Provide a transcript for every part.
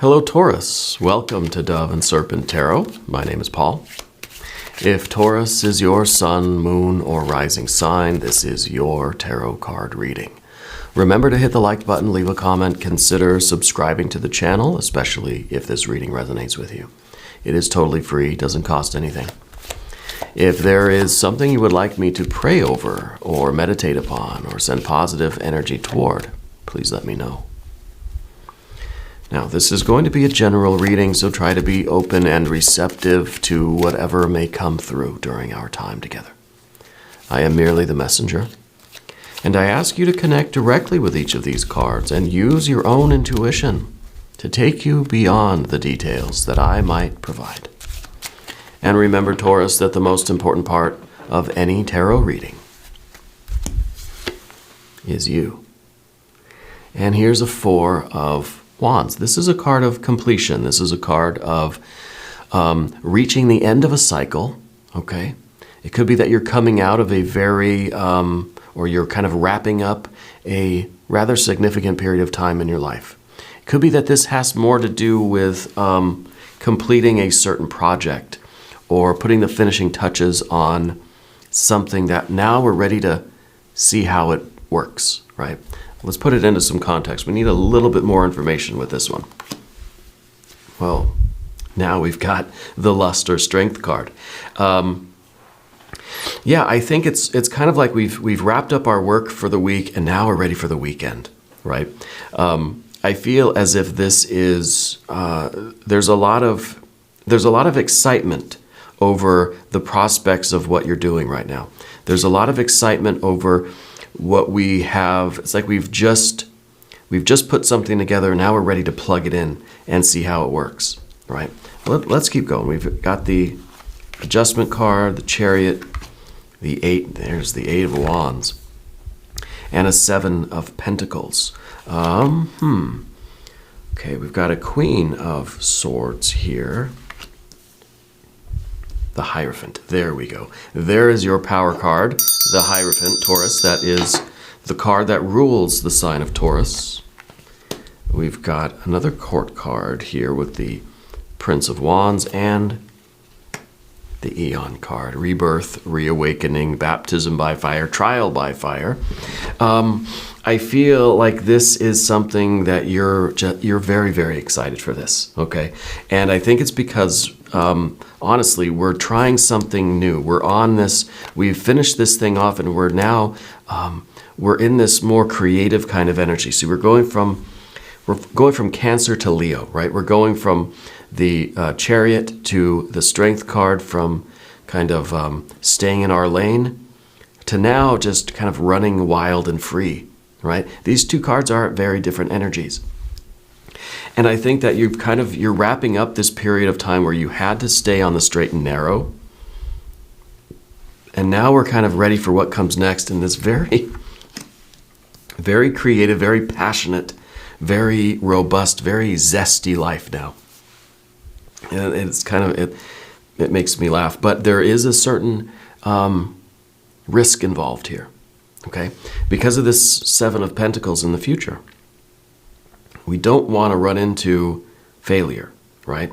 Hello Taurus, welcome to Dove and Serpent Tarot. My name is Paul. If Taurus is your sun, moon, or rising sign, this is your tarot card reading. Remember to hit the like button, leave a comment, consider subscribing to the channel, especially if this reading resonates with you. It is totally free, doesn't cost anything. If there is something you would like me to pray over or meditate upon or send positive energy toward, please let me know. Now, this is going to be a general reading, so try to be open and receptive to whatever may come through during our time together. I am merely the messenger, and I ask you to connect directly with each of these cards and use your own intuition to take you beyond the details that I might provide. And remember, Taurus, that the most important part of any tarot reading is you. And here's a Four of Wands. This is a card of completion. This is a card of reaching the end of a cycle, okay? It could be that you're coming out of a very, or you're kind of wrapping up a rather significant period of time in your life. It could be that this has more to do with completing a certain project or putting the finishing touches on something that now we're ready to see how it works, right? Let's put it into some context. We need a little bit more information with this one. Well, now we've got the Lust or Strength card. Yeah, I think it's kind of like we've wrapped up our work for the week and now we're ready for the weekend, right? I feel as if this is there's a lot of excitement over the prospects of what you're doing right now. There's a lot of excitement over what we have. It's like we've just put something together and now we're ready to plug it in and see how it works, right? Let's keep going. We've got the Adjustment card, the Chariot, the Eight, there's the Eight of Wands, and a Seven of Pentacles. Okay, we've got a Queen of Swords here. The Hierophant. There we go. There is your power card, the Hierophant, Taurus. That is the card that rules the sign of Taurus. We've got another Court card here with the Prince of Wands and the Eon card. Rebirth, reawakening, baptism by fire, trial by fire. I feel like this is something that you're very, very excited for this, okay? And I think it's because, honestly, we're trying something new. We're on this, we've finished this thing off, and we're now, we're in this more creative kind of energy. So we're going from Cancer to Leo, right? We're going from the Chariot to the Strength card, from kind of staying in our lane to now just kind of running wild and free, right? These two cards are very different energies. And I think that you're wrapping up this period of time where you had to stay on the straight and narrow. And now we're kind of ready for what comes next in this very, very creative, very passionate, very robust, very zesty life now. And it's kind of, it makes me laugh. But there is a certain risk involved here, okay? Because of this Seven of Pentacles in the future. We don't want to run into failure, right?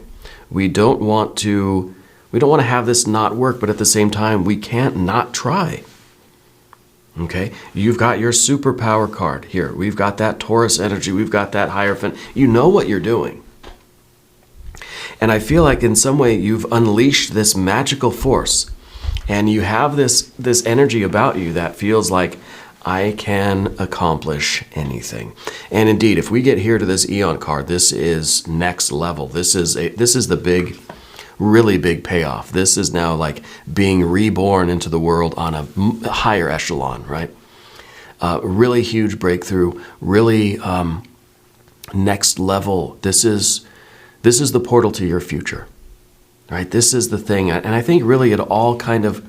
We don't want to have this not work, but at the same time, we can't not try. Okay? You've got your superpower card here. We've got that Taurus energy. We've got that Hierophant. You know what you're doing. And I feel like in some way you've unleashed this magical force, and you have this energy about you that feels like I can accomplish anything. And indeed, if we get here to this Eon card, this is next level. This is the big, really big payoff. This is now like being reborn into the world on a higher echelon, right? Really huge breakthrough, really next level. This is the portal to your future, right? This is the thing. And I think really it all kind of,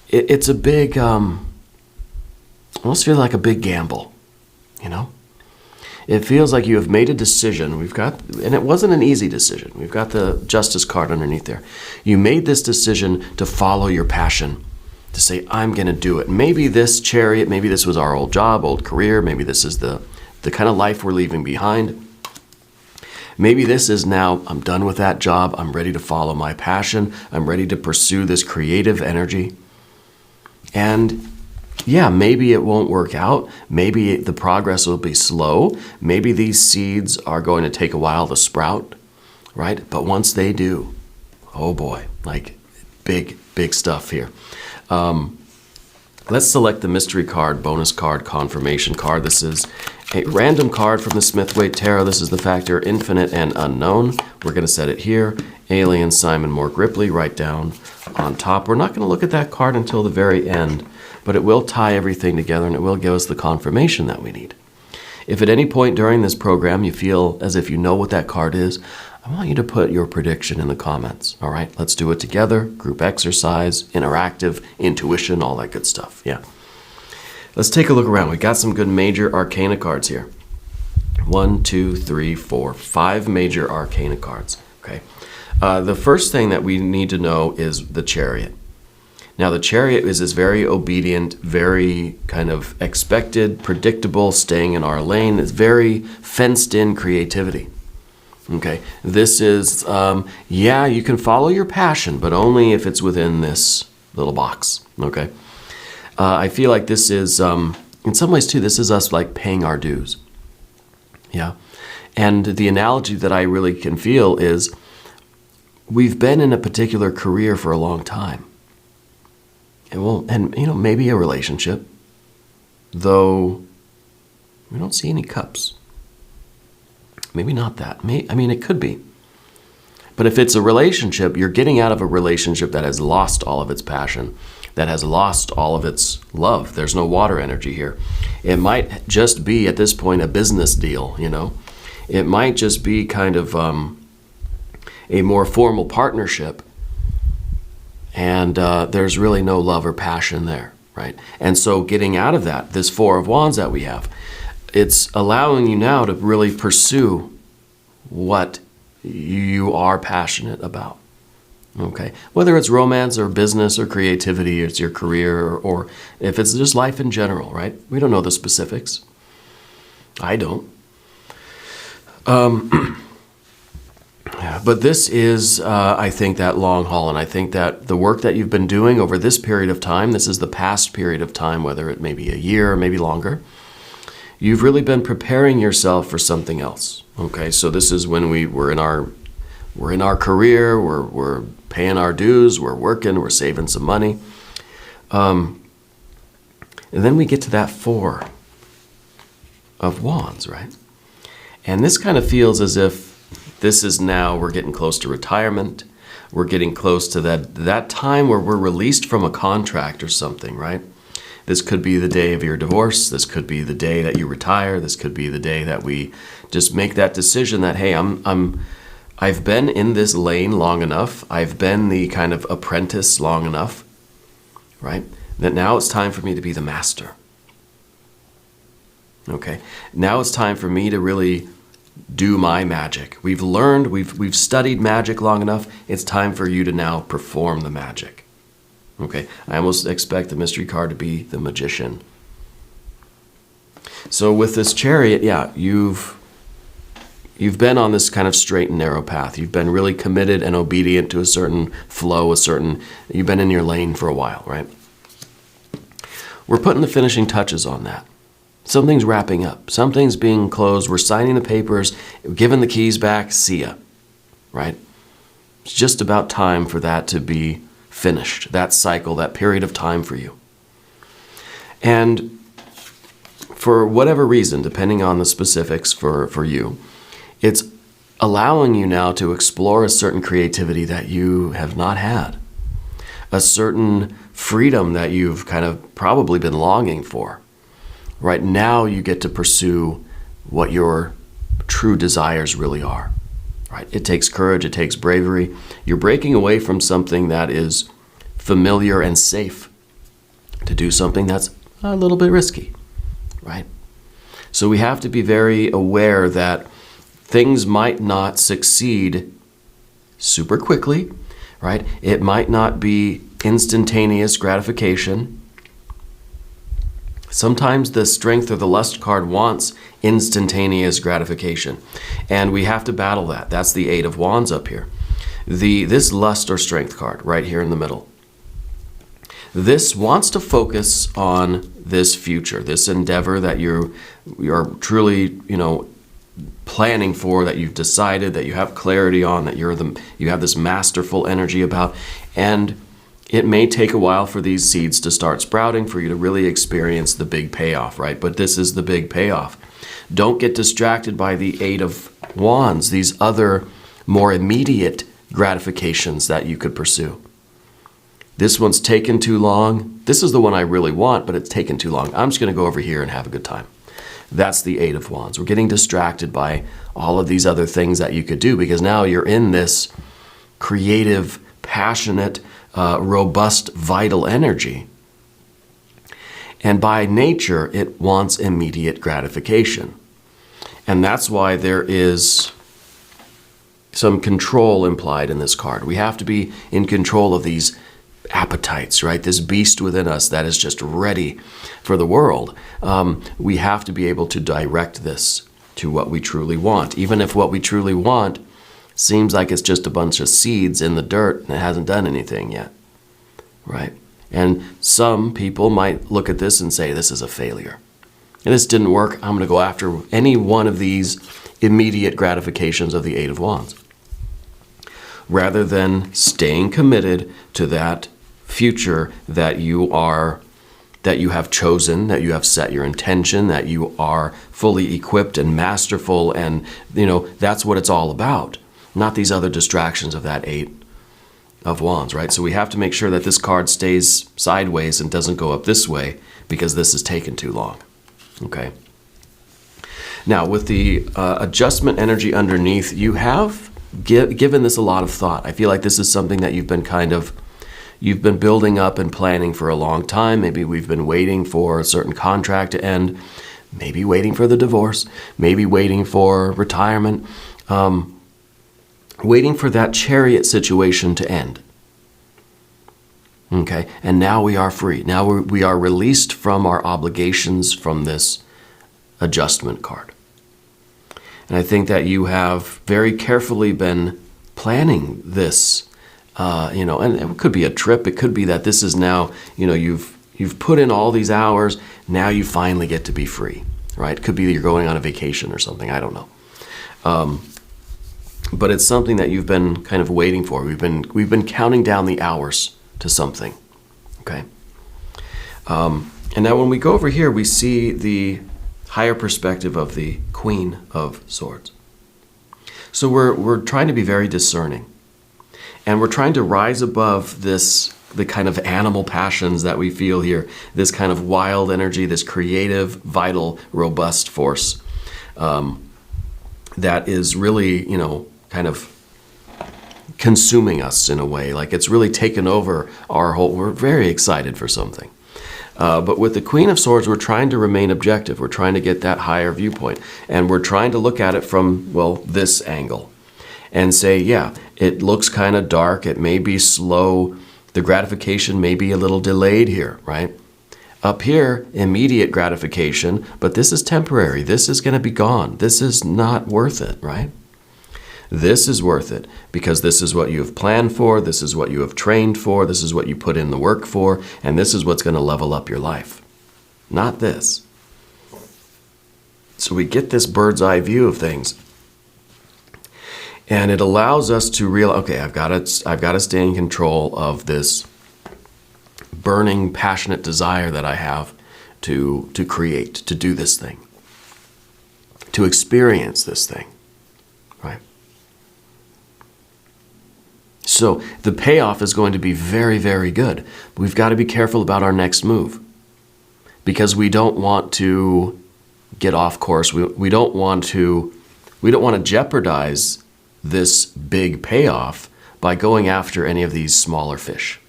it's a big, almost feels like a big gamble, you know? It feels like you have made a decision. And it wasn't an easy decision. We've got the Justice card underneath there. You made this decision to follow your passion, to say, I'm going to do it. Maybe this Chariot, maybe this was our old job, old career, maybe this is the kind of life we're leaving behind. Maybe this is now, I'm done with that job. I'm ready to follow my passion. I'm ready to pursue this creative energy. And yeah, maybe it won't work out. Maybe the progress will be slow. Maybe these seeds are going to take a while to sprout, right? But once they do, oh boy, like big, big stuff here. Let's select the mystery card, bonus card, confirmation card. This is a random card from the Smith-Waite Tarot. This is the factor infinite and unknown. We're going to set it here. Alien Simon Moore Gripley right down on top. We're not going to look at that card until the very end, but it will tie everything together and it will give us the confirmation that we need. If at any point during this program you feel as if you know what that card is, I want you to put your prediction in the comments. All right, let's do it together. Group exercise, interactive, intuition, all that good stuff. Yeah. Let's take a look around. We got some good major arcana cards here. 1, 2, 3, 4, 5 major arcana cards. Okay. The first thing that we need to know is the Chariot. Now, the Chariot is this very obedient, very kind of expected, predictable, staying in our lane. It's very fenced-in creativity. Okay, this is, yeah, you can follow your passion, but only if it's within this little box, okay? I feel like this is, in some ways too, this is us like paying our dues, yeah? And the analogy that I really can feel is we've been in a particular career for a long time. And you know, maybe a relationship, though we don't see any cups. Maybe not that. I mean, it could be. But if it's a relationship, you're getting out of a relationship that has lost all of its passion, that has lost all of its love. There's no water energy here. It might just be, at this point, a business deal, you know. It might just be kind of a more formal partnership, and there's really no love or passion there, right? And so getting out of that, this Four of Wands that we have, it's allowing you now to really pursue what you are passionate about, okay? Whether it's romance or business or creativity, it's your career, or if it's just life in general, right? We don't know the specifics. I don't. But this is, I think, that long haul, and I think that the work that you've been doing over this period of time, this is the past period of time, whether it may be a year or maybe longer, you've really been preparing yourself for something else. Okay, so this is when we're in our career, we're paying our dues, we're working, we're saving some money, and then we get to that Four of Wands, right? And this kind of feels as if this is now we're getting close to retirement. We're getting close to that time where we're released from a contract or something, right? This could be the day of your divorce. This could be the day that you retire. This could be the day that we just make that decision that, hey, I've been in this lane long enough. I've been the kind of apprentice long enough, right? That now it's time for me to be the master. Okay, now it's time for me to really do my magic. We've learned, we've studied magic long enough. It's time for you to now perform the magic. Okay, I almost expect the mystery card to be the Magician. So with this Chariot, yeah, you've been on this kind of straight and narrow path. You've been really committed and obedient to a certain flow, you've been in your lane for a while, right? We're putting the finishing touches on that. Something's wrapping up. Something's being closed. We're signing the papers, giving the keys back, see ya, right? It's just about time for that to be finished, that cycle, that period of time for you. And for whatever reason, depending on the specifics for you, it's allowing you now to explore a certain creativity that you have not had, a certain freedom that you've kind of probably been longing for. Right now you get to pursue what your true desires really are. Right? It takes courage, it takes bravery. You're breaking away from something that is familiar and safe to do something that's a little bit risky, right? So we have to be very aware that things might not succeed super quickly, right? It might not be instantaneous gratification. Sometimes the strength or the lust card wants instantaneous gratification. And we have to battle that. That's the Eight of Wands up here. This lust or strength card right here in the middle. This wants to focus on this future, this endeavor that you are truly, planning for, that you've decided, that you have clarity on, that you have this masterful energy about. And it may take a while for these seeds to start sprouting, for you to really experience the big payoff, right? But this is the big payoff. Don't get distracted by the Eight of Wands, these other more immediate gratifications that you could pursue. This one's taken too long. This is the one I really want, but it's taken too long. I'm just going to go over here and have a good time. That's the Eight of Wands. We're getting distracted by all of these other things that you could do, because now you're in this creative, passionate, robust, vital energy. And by nature, it wants immediate gratification. And that's why there is some control implied in this card. We have to be in control of these appetites, right? This beast within us that is just ready for the world. We have to be able to direct this to what we truly want, even if what we truly want seems like it's just a bunch of seeds in the dirt and it hasn't done anything yet, right? And some people might look at this and say, this is a failure. And this didn't work. I'm going to go after any one of these immediate gratifications of the Eight of Wands, rather than staying committed to that future that you have chosen, that you have set your intention, that you are fully equipped and masterful, and that's what it's all about, not these other distractions of that Eight of Wands, right? So we have to make sure that this card stays sideways and doesn't go up this way, because this has taken too long. Okay. Now, with the adjustment energy underneath, you have given this a lot of thought. I feel like this is something that you've been building up and planning for a long time. Maybe we've been waiting for a certain contract to end, maybe waiting for the divorce, maybe waiting for retirement, waiting for that chariot situation to end. Okay, and now we are free. Now we are released from our obligations from this adjustment card. And I think that you have very carefully been planning this, and it could be a trip. It could be that this is now, you've put in all these hours. Now you finally get to be free, right? It could be that you're going on a vacation or something. I don't know. But it's something that you've been kind of waiting for. We've been counting down the hours to something, okay? And now when we go over here, we see the higher perspective of the Queen of Swords. So we're trying to be very discerning, and we're trying to rise above the kind of animal passions that we feel here, this kind of wild energy, this creative, vital, robust force that is really, kind of consuming us in a way, like it's really taken over our whole. We're very excited for something. But with the Queen of Swords, we're trying to remain objective. We're trying to get that higher viewpoint. And we're trying to look at it from, this angle and say, yeah, it looks kind of dark. It may be slow. The gratification may be a little delayed here, right? Up here, immediate gratification, but this is temporary. This is going to be gone. This is not worth it, right? This is worth it because this is what you have planned for, this is what you have trained for, this is what you put in the work for, and this is what's going to level up your life. Not this. So we get this bird's eye view of things. And it allows us to realize, okay, I've got to stay in control of this burning, passionate desire that I have to create, to do this thing, to experience this thing, right? So the payoff is going to be very, very good. We've got to be careful about our next move because we don't want to get off course. We don't want to jeopardize this big payoff by going after any of these smaller fish.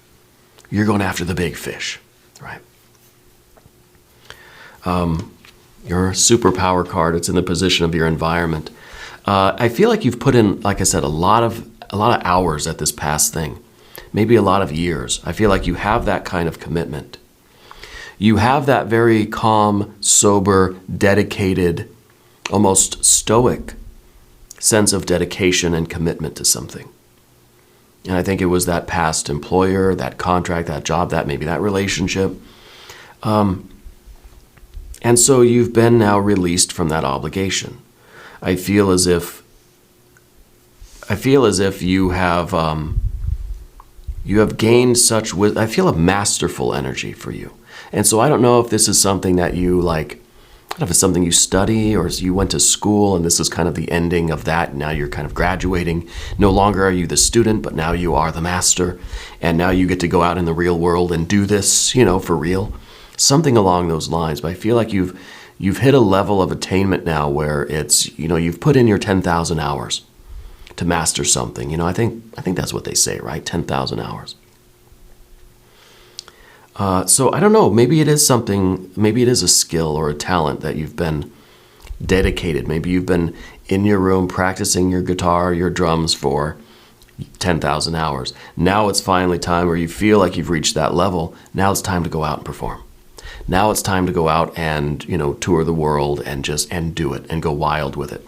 You're going after the big fish, right? Your superpower card, it's in the position of your environment. I feel like you've put in, like I said, a lot of hours at this past thing, maybe a lot of years. I feel like you have that kind of commitment. You have that very calm, sober, dedicated almost stoic sense of dedication and commitment to something. And I think it was that past employer, that contract, that job, that maybe that relationship. And so you've been now released from that obligation. I feel as if you have gained such wisdom. I feel a masterful energy for you. And so I don't know if this is something that you like, I don't know if it's something you study or you went to school and this is kind of the ending of that. Now you're kind of graduating. No longer are you the student, but now you are the master. And now you get to go out in the real world and do this, for real. Something along those lines. But I feel like you've hit a level of attainment now where it's, you've put in your 10,000 hours to master something. I think that's what they say, right? 10,000 hours. So I don't know, maybe it is a skill or a talent that you've been dedicated. Maybe you've been in your room practicing your guitar, your drums for 10,000 hours. Now it's finally time, or you feel like you've reached that level. Now it's time to go out and perform. Now it's time to go out and, tour the world and do it and go wild with it.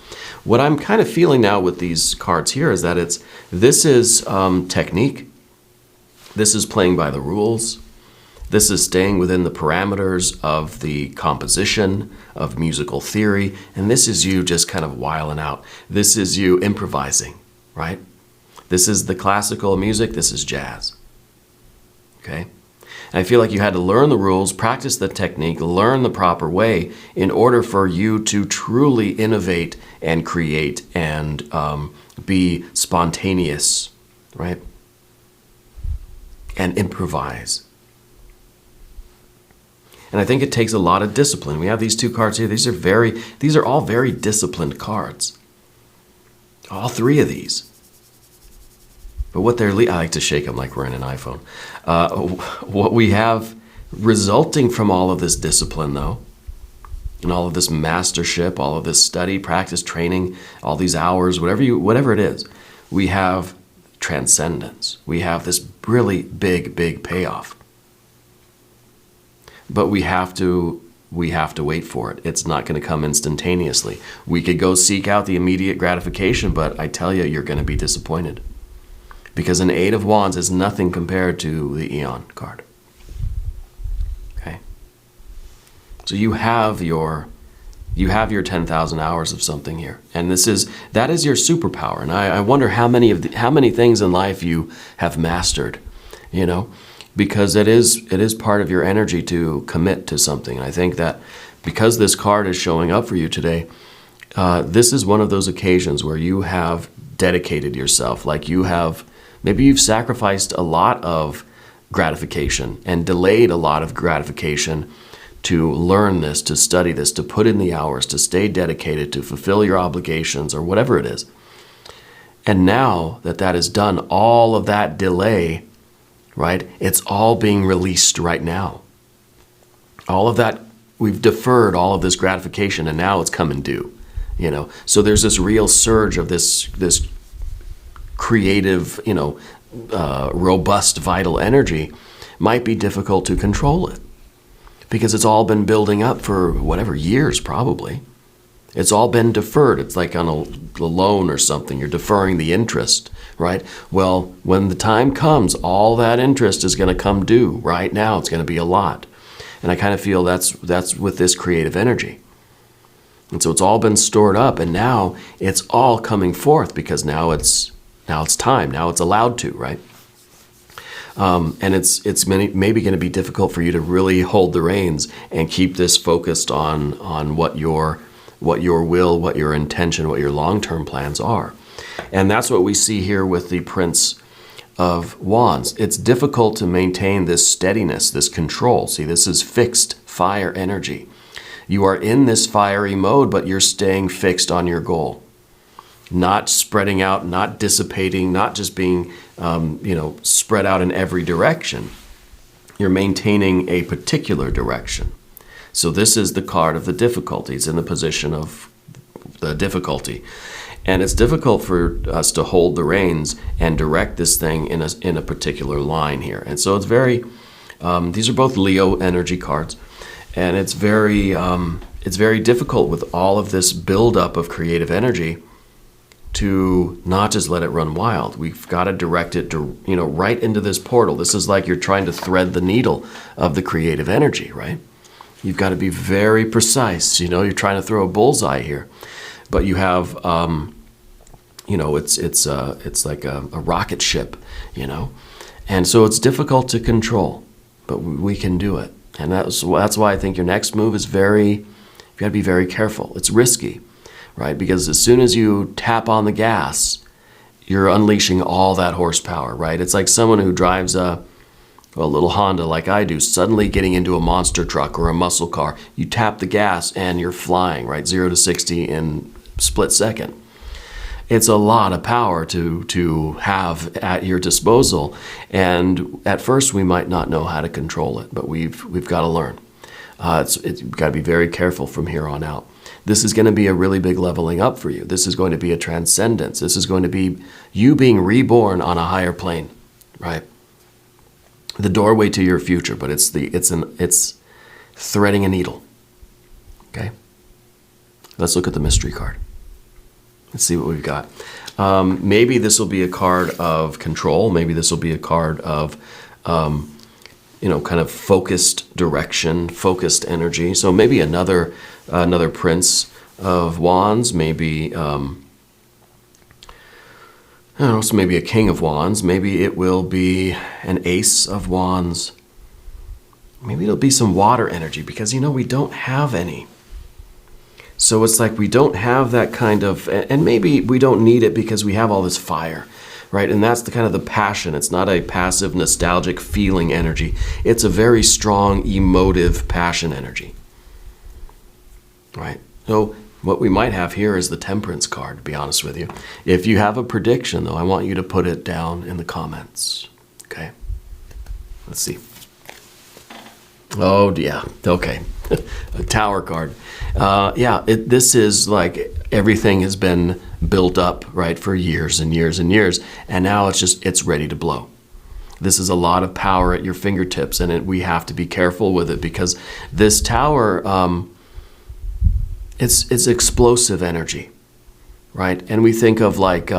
What I'm kind of feeling now with these cards here is that this is technique. This is playing by the rules. This is staying within the parameters of the composition, of musical theory, and this is you just kind of wiling out. This is you improvising, right? This is the classical music, this is jazz, okay? And I feel like you had to learn the rules, practice the technique, learn the proper way in order for you to truly innovate and create and be spontaneous, right? And improvise. And I think it takes a lot of discipline. We have these two cards here. These are all very disciplined cards. All three of these. But what I like to shake them like we're in an iPhone. What we have resulting from all of this discipline, though, and all of this mastership, all of this study, practice, training, all these hours, whatever it is, we have transcendence. We have this really big payoff. But we have to wait for it. It's not going to come instantaneously. We could go seek out the immediate gratification, but I tell you, you're going to be disappointed. Because an Eight of Wands is nothing compared to the Eon card. Okay? So you have your 10,000 hours of something here. And that is your superpower. And I wonder how many things in life you have mastered, because it is part of your energy to commit to something. And I think that because this card is showing up for you today, this is one of those occasions where you have dedicated yourself, like maybe you've sacrificed a lot of gratification and delayed a lot of gratification to learn this, to study this, to put in the hours, to stay dedicated, to fulfill your obligations or whatever it is. And now that is done, all of that delay, right? It's all being released right now. All of that, we've deferred all of this gratification and now it's coming due, So there's this real surge of this creative, robust, vital energy. Might be difficult to control it because it's all been building up for years probably. It's all been deferred. It's like on a loan or something. You're deferring the interest, right? Well, when the time comes, all that interest is going to come due right now. It's going to be a lot. And I kind of feel that's with this creative energy. And so it's all been stored up, and now it's all coming forth because now it's time. Now it's allowed to, right? And it's maybe going to be difficult for you to really hold the reins and keep this focused on what your will, what your intention, what your long-term plans are. And that's what we see here with the Prince of Wands. It's difficult to maintain this steadiness, this control. See, this is fixed fire energy. You are in this fiery mode, but you're staying fixed on your goal. Not spreading out, not dissipating, not just being, spread out in every direction. You're maintaining a particular direction. So this is the card of the difficulty. It's in the position of the difficulty. And it's difficult for us to hold the reins and direct this thing in a particular line here. And so it's very, these are both Leo energy cards. And it's very it's very difficult with all of this buildup of creative energy to not just let it run wild. We've got to direct it to, right into this portal. This is like you're trying to thread the needle of the creative energy, right? You've got to be very precise. You're trying to throw a bullseye here, but you have, it's like a rocket ship, and so it's difficult to control, but we can do it. And that's why I think your next move is you got to be very careful. It's risky, right? Because as soon as you tap on the gas, you're unleashing all that horsepower, right? It's like someone who drives a little Honda like I do, suddenly getting into a monster truck or a muscle car. You tap the gas and you're flying, right? 0 to 60 in a split second. It's a lot of power to have at your disposal, and at first we might not know how to control it, but we've got to learn. You've got to be very careful from here on out. This is going to be a really big leveling up for you. This is going to be a transcendence. This is going to be you being reborn on a higher plane, right? The doorway to your future, but it's threading a needle. Okay, let's look at the mystery card. Let's see what we've got. Maybe this will be a card of control. Maybe this will be a card of, kind of focused direction, focused energy. So maybe another Prince of Wands. Maybe, so maybe a King of Wands. Maybe it will be an Ace of Wands. Maybe it'll be some water energy because, we don't have any. So it's like we don't have that kind of, and maybe we don't need it because we have all this fire, right? And that's the kind of the passion. It's not a passive, nostalgic feeling energy. It's a very strong, emotive passion energy, right? So what we might have here is the Temperance card, to be honest with you. If you have a prediction, though, I want you to put it down in the comments, okay? Let's see. Oh, yeah, okay. A Tower card. This is like everything has been built up, right, for years and years and years, and now it's ready to blow. This is a lot of power at your fingertips, and we have to be careful with it because this tower, it's explosive energy, right? And we think of like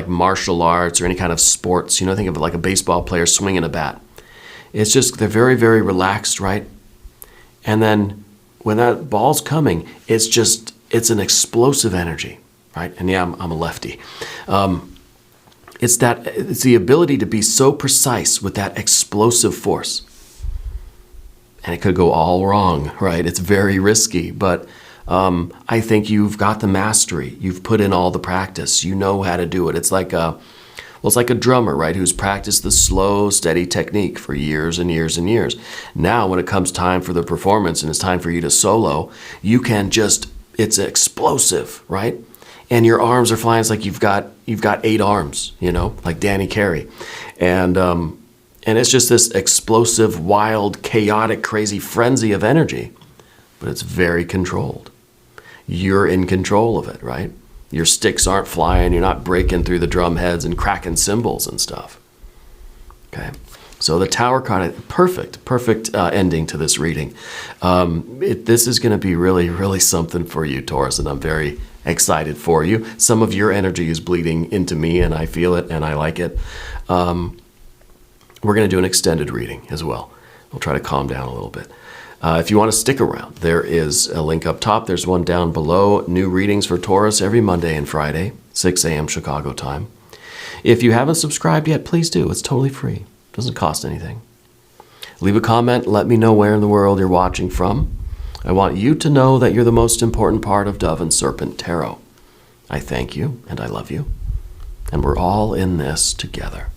martial arts or any kind of sports. Think of it like a baseball player swinging a bat. It's just they're very, very relaxed, right? And then when that ball's coming, it's an explosive energy, right? And yeah, I'm a lefty. It's the ability to be so precise with that explosive force. And it could go all wrong, right? It's very risky, but I think you've got the mastery. You've put in all the practice. You know how to do it. It's like a drummer, right, who's practiced the slow, steady technique for years and years and years. Now, when it comes time for the performance and it's time for you to solo, you can it's explosive, right? And your arms are flying. It's like you've got 8 arms, like Danny Carey. And it's just this explosive, wild, chaotic, crazy frenzy of energy, but it's very controlled. You're in control of it, right? Your sticks aren't flying. You're not breaking through the drum heads and cracking cymbals and stuff. Okay, so the Tower card, perfect ending to this reading. This is going to be really, really something for you, Taurus, and I'm very excited for you. Some of your energy is bleeding into me, and I feel it, and I like it. We're going to do an extended reading as well. We'll try to calm down a little bit. If you want to stick around, there is a link up top. There's one down below. New readings for Taurus every Monday and Friday, 6 a.m. Chicago time. If you haven't subscribed yet, please do. It's totally free. It doesn't cost anything. Leave a comment. Let me know where in the world you're watching from. I want you to know that you're the most important part of Dove and Serpent Tarot. I thank you and I love you. And we're all in this together.